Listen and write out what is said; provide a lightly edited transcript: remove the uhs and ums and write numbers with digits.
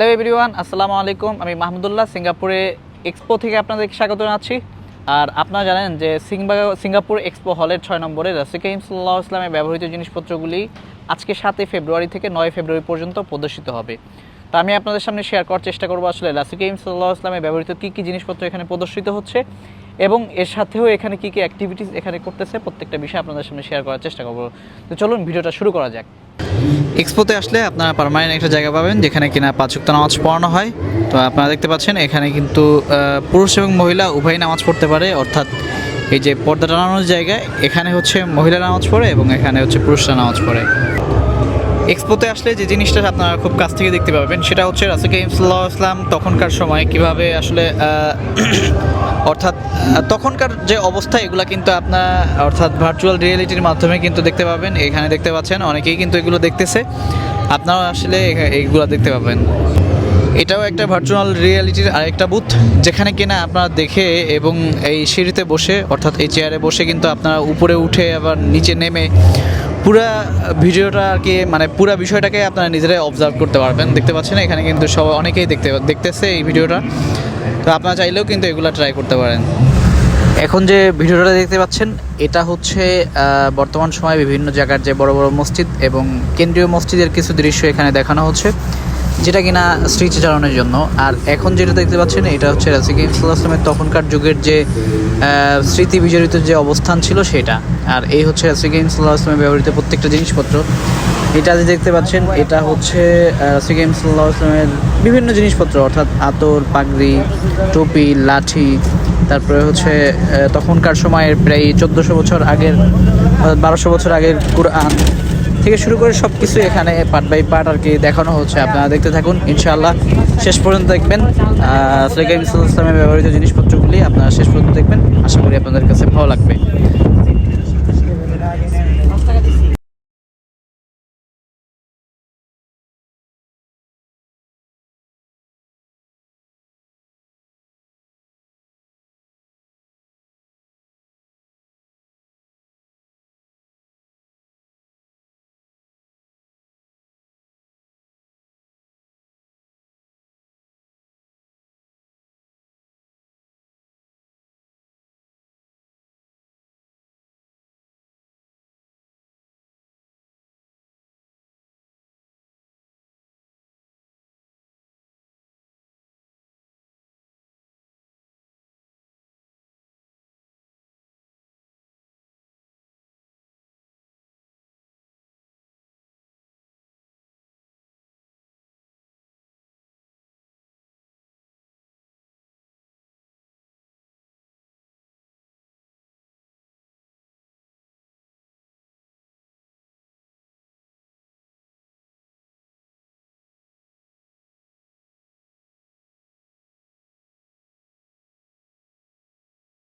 Hello everyone, আসসালামু আলাইকুম। আমি মাহমুদুল্লাহ, সিঙ্গাপুরে এক্সপো থেকে আপনাদেরকে স্বাগত জানাচ্ছি। আর আপনারা জানেন যে সিঙ্গাপুর এক্সপো হলের 6 নম্বরে রাসূল কারীম সাল্লাল্লাহু আলাইহি ওয়াসাল্লামের ব্যবহৃত জিনিসপত্রগুলি আজকে 7 ফেব্রুয়ারি থেকে 9 ফেব্রুয়ারি পর্যন্ত প্রদর্শিত হবে। তো আমি আপনাদের সামনে শেয়ার করার চেষ্টা করবো আসলে রাসূল কারীম সাল্লাল্লাহু আলাইহি ওয়াসাল্লামের ব্যবহৃত কী কী জিনিসপত্র এখানে প্রদর্শিত হচ্ছে এবং এর সাথেও এখানে কী কী অ্যাক্টিভিটিস এখানে করতেছে, প্রত্যেকটা বিষয় আপনাদের সামনে শেয়ার করার চেষ্টা করবো। তো চলুন ভিডিওটা শুরু করা যাক। এক্সপোতে আসলে আপনারা পার্মানেন্ট একটা জায়গা পাবেন যেখানে কিনা 5 ওয়াক্ত নামাজ পড়ানো হয়। তো আপনারা দেখতে পাচ্ছেন এখানে কিন্তু পুরুষ এবং মহিলা উভয়ই নামাজ পড়তে পারে, অর্থাৎ এই যে পর্দা টানানোর জায়গায় এখানে হচ্ছে মহিলা নামাজ পড়ে এবং এখানে হচ্ছে পুরুষরা নামাজ পড়ে। এক্সপোতে আসলে যে জিনিসটা আপনারা খুব কাছ থেকে দেখতে পাবেন সেটা হচ্ছে রাসূল কারীম সাল্লাল্লাহু আলাইহি ওয়াসাল্লাম তখনকার সময় কীভাবে আসলে অর্থাৎ তখনকার যে অবস্থা এগুলো কিন্তু আপনার অর্থাৎ ভার্চুয়াল রিয়েলিটির মাধ্যমে কিন্তু দেখতে পাবেন। এখানে দেখতে পাচ্ছেন অনেকেই কিন্তু এগুলো দেখতেছে, আপনারা আসলে এইগুলো দেখতে পাবেন। এটাও একটা ভার্চুয়াল রিয়েলিটির আরেকটা বুথ যেখানে কিনা আপনারা দেখে এবং এই সিঁড়িতে বসে অর্থাৎ এই চেয়ারে বসে কিন্তু আপনারা উপরে উঠে আবার নিচে নেমে পুরা ভিডিওটা আর কি মানে পুরা বিষয়টাকে আপনারা নিজেরাই অবজার্ভ করতে পারবেন। দেখতে পাচ্ছেন এখানে কিন্তু অনেকেই দেখতেছে এই ভিডিওটা। তো আপনারা চাইলেও কিন্তু এগুলো ট্রাই করতে পারেন। এখন যে ভিডিওটা দেখতে পাচ্ছেন এটা হচ্ছে বর্তমান সময়ে বিভিন্ন জায়গার যে বড় বড় মসজিদ এবং কেন্দ্রীয় মসজিদের কিছু দৃশ্য এখানে দেখানো হচ্ছে, যেটা কিনা স্মৃতিচারণের জন্য। আর এখন যেটা দেখতে পাচ্ছেন এটা হচ্ছে রাসূল কারীম সাল্লাল্লাহু আলাইহি ওয়াসাল্লামের তখনকার যুগের যে স্মৃতি বিজড়িত যে অবস্থান ছিল সেটা। আর এই হচ্ছে রাসূল কারীম সাল্লাল্লাহু আলাইহি ওয়াসাল্লামের ব্যবহৃত প্রত্যেকটা জিনিসপত্র। এটা যে দেখতে পাচ্ছেন এটা হচ্ছে রাসূল কারীম সাল্লাল্লাহু আলাইহি ওয়াসাল্লামের বিভিন্ন জিনিসপত্র, অর্থাৎ আতর, পাগড়ি, টুপি, লাঠি, তারপরে হচ্ছে তখনকার সময়ের প্রায় 1400 বছর আগের 1200 বছর আগের কুরআন থেকে শুরু করে সব কিছু এখানে পার্ট বাই পার্ট আর কি দেখানো হচ্ছে। আপনারা দেখতে থাকুন, ইনশাআল্লাহ শেষ পর্যন্ত দেখবেন। রাসূল কারীম সাল্লাল্লাহু আলাইহি ওয়াসাল্লামের ব্যবহৃত জিনিসপত্রগুলি আপনারা শেষ পর্যন্ত দেখবেন, আশা করি আপনাদের কাছে ভালো লাগবে।